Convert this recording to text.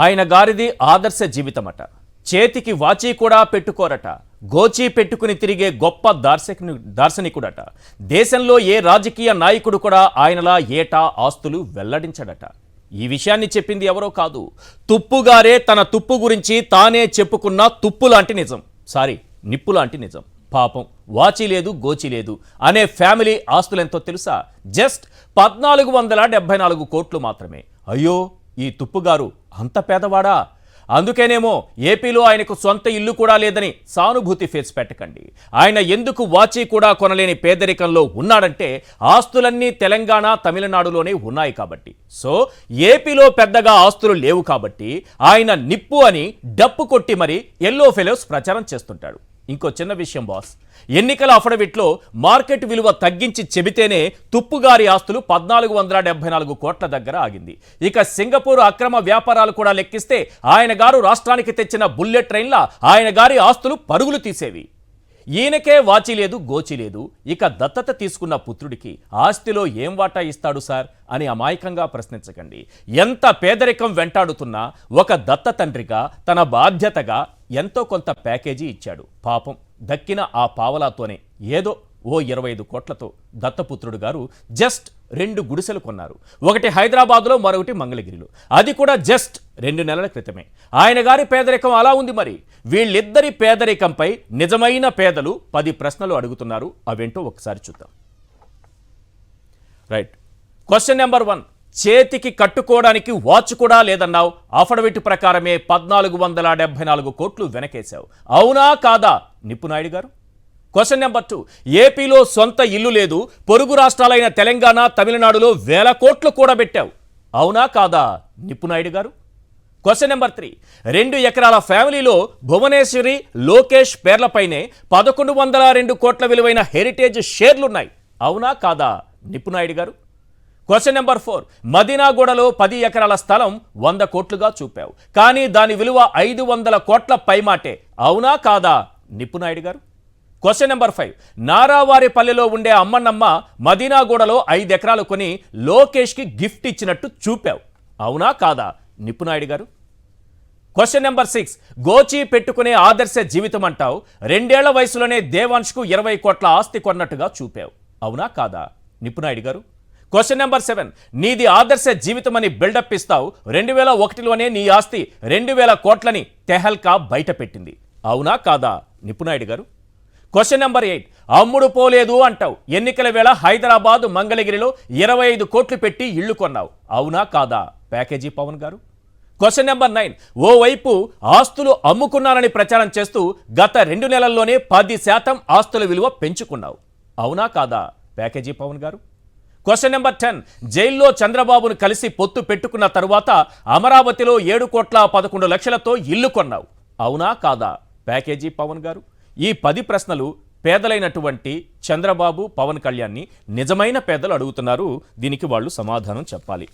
ఆయన గారిది ఆదర్శ జీవితమట. చేతికి వాచీ కూడా పెట్టుకోరట. గోచీ పెట్టుకుని తిరిగే గొప్ప దార్శనికుడట. దేశంలో ఏ రాజకీయ నాయకుడు కూడా ఆయనలా ఏటా ఆస్తులు వెల్లడించడట. ఈ విషయాన్ని చెప్పింది ఎవరో కాదు, తుప్పుగారే తన తుప్పు గురించి తానే చెప్పుకున్న తుప్పు లాంటి నిజం. నిప్పు లాంటి నిజం. పాపం వాచి లేదు, గోచి లేదు అనే ఫ్యామిలీ ఆస్తులెంతో తెలుసా? జస్ట్ 1474 కోట్లు మాత్రమే. అయ్యో, ఈ తుప్పుగారు అంత పేదవాడా? అందుకేనేమో ఏపీలో ఆయనకు సొంత ఇల్లు కూడా లేదని సానుభూతి ఫేస్ పెట్టకండి. ఆయన ఎందుకు వాచి కూడా కొనలేని పేదరికంలో ఉన్నాడంటే ఆస్తులన్నీ తెలంగాణ, తమిళనాడులోనే ఉన్నాయి కాబట్టి. సో ఏపీలో పెద్దగా ఆస్తులు లేవు కాబట్టి ఆయన నిప్పు అని డప్పు కొట్టి మరి ఎల్లో ఫెలోస్ ప్రచారం చేస్తుంటాడు. ఇంకో చిన్న విషయం బాస్, ఎన్నికల అఫిడవిట్లో మార్కెట్ విలువ తగ్గించి చెబితేనే తుప్పుగారి ఆస్తులు 1474 కోట్ల దగ్గర ఆగింది. ఇక సింగపూర్ అక్రమ వ్యాపారాలు కూడా లెక్కిస్తే ఆయన గారు రాష్ట్రానికి తెచ్చిన బుల్లెట్ ట్రైన్ల ఆయన గారి ఆస్తులు పరుగులు తీసేవి. ఈయనకే వాచి లేదు, గోచి లేదు. ఇక దత్తత తీసుకున్న పుత్రుడికి ఆస్తిలో ఏం వాటా ఇస్తాడు సార్ అని అమాయకంగా ప్రశ్నించకండి. ఎంత పేదరికం వెంటాడుతున్నా ఒక దత్త తండ్రిగా తన బాధ్యతగా ఎంతో కొంత ప్యాకేజీ ఇచ్చాడు. పాపం దక్కిన ఆ పావలాతోనే ఏదో ఓ 25 కోట్లతో దత్తపుత్రుడు గారు జస్ట్ 2 గుడిసెలు కొన్నారు. ఒకటి హైదరాబాద్లో, మరొకటి మంగళగిరిలో. అది కూడా జస్ట్ 2 నెలల క్రితమే. ఆయన గారి పేదరికం అలా ఉంది. మరి వీళ్ళిద్దరి పేదరికంపై నిజమైన పేదలు 10 ప్రశ్నలు అడుగుతున్నారు. అవేంటో ఒకసారి చూద్దాం. రైట్, క్వశ్చన్ నెంబర్ 1, చేతికి కట్టుకోవడానికి వాచ్ కూడా లేదన్నావు. అఫిడవిట్ ప్రకారమే 1474 కోట్లు వెనకేశావు. అవునా కాదా నిప్పు నాయుడు గారు? క్వశ్చన్ నెంబర్ 2, ఏపీలో సొంత ఇల్లు లేదు. పొరుగు రాష్ట్రాలైన తెలంగాణ, తమిళనాడులో 1000 కోట్లు కూడబెట్టావు. అవునా కాదా నిప్పు నాయుడు గారు? క్వశ్చన్ నెంబర్ 3, 2 ఎకరాల ఫ్యామిలీలో భువనేశ్వరి, లోకేష్ పేర్లపైనే 1102 కోట్ల విలువైన హెరిటేజ్ షేర్లున్నాయి. అవునా కాదా నిప్పు నాయుడు గారు? క్వశ్చన్ నెంబర్ 4, మదీనాగూడలో 10 ఎకరాల స్థలం 100 కోట్లుగా చూపావు. కానీ దాని విలువ 500 కోట్ల పైమాటే. అవునా కాదా నిప్పు నాయుడు గారు? క్వశ్చన్ నెంబర్ 5, నారావారిపల్లెలో ఉండే అమ్మన్నమ్మ మదీనాగూడలో 5 ఎకరాలు కొని లోకేష్కి గిఫ్ట్ ఇచ్చినట్టు చూపావు. అవునా కాదా నిప్పు నాయుడు గారు? క్వశ్చన్ నెంబర్ 6, గోచి పెట్టుకునే ఆదర్శ జీవితం అంటావు. 2 ఏళ్ల వయసులోనే దేవాన్ష్కు 20 కోట్ల ఆస్తి కొన్నట్టుగా చూపావు. అవునా కాదా నిప్పు నాయుడు గారు? క్వశ్చన్ నెంబర్ 7, నీది ఆదర్శ జీవితం అని బిల్డప్ ఇస్తావు. 2001లోనే నీ ఆస్తి 2000 కోట్లని తెహల్కా బయట పెట్టింది. అవునా కాదా నిప్పు నాయుడు గారు? క్వశ్చన్ నెంబర్ 8, అమ్ముడు పోలేదు అంటావు. ఎన్నికల వేళ హైదరాబాద్, మంగళగిరిలో 25 కోట్లు పెట్టి ఇళ్లు కొన్నావు. అవునా కాదా ప్యాకేజీ పవన్ గారు? క్వశ్చన్ నెంబర్ 9, ఓవైపు ఆస్తులు అమ్ముకున్నానని ప్రచారం చేస్తూ గత 2 నెలల్లోనే 10% ఆస్తుల విలువ పెంచుకున్నావు. అవునా కాదా ప్యాకేజీ పవన్ గారు? క్వశ్చన్ నెంబర్ 10, జైల్లో చంద్రబాబును కలిసి పొత్తు పెట్టుకున్న తరువాత అమరావతిలో 7 కోట్ల 11 లక్షలతో ఇల్లు కొన్నావు. అవునా కాదా ప్యాకేజీ పవన్ గారు? ఈ 10 ప్రశ్నలు పేదలైనటువంటి చంద్రబాబు, పవన్ కళ్యాణ్ని నిజమైన పేదలు అడుగుతున్నారు. దీనికి వాళ్ళు సమాధానం చెప్పాలి.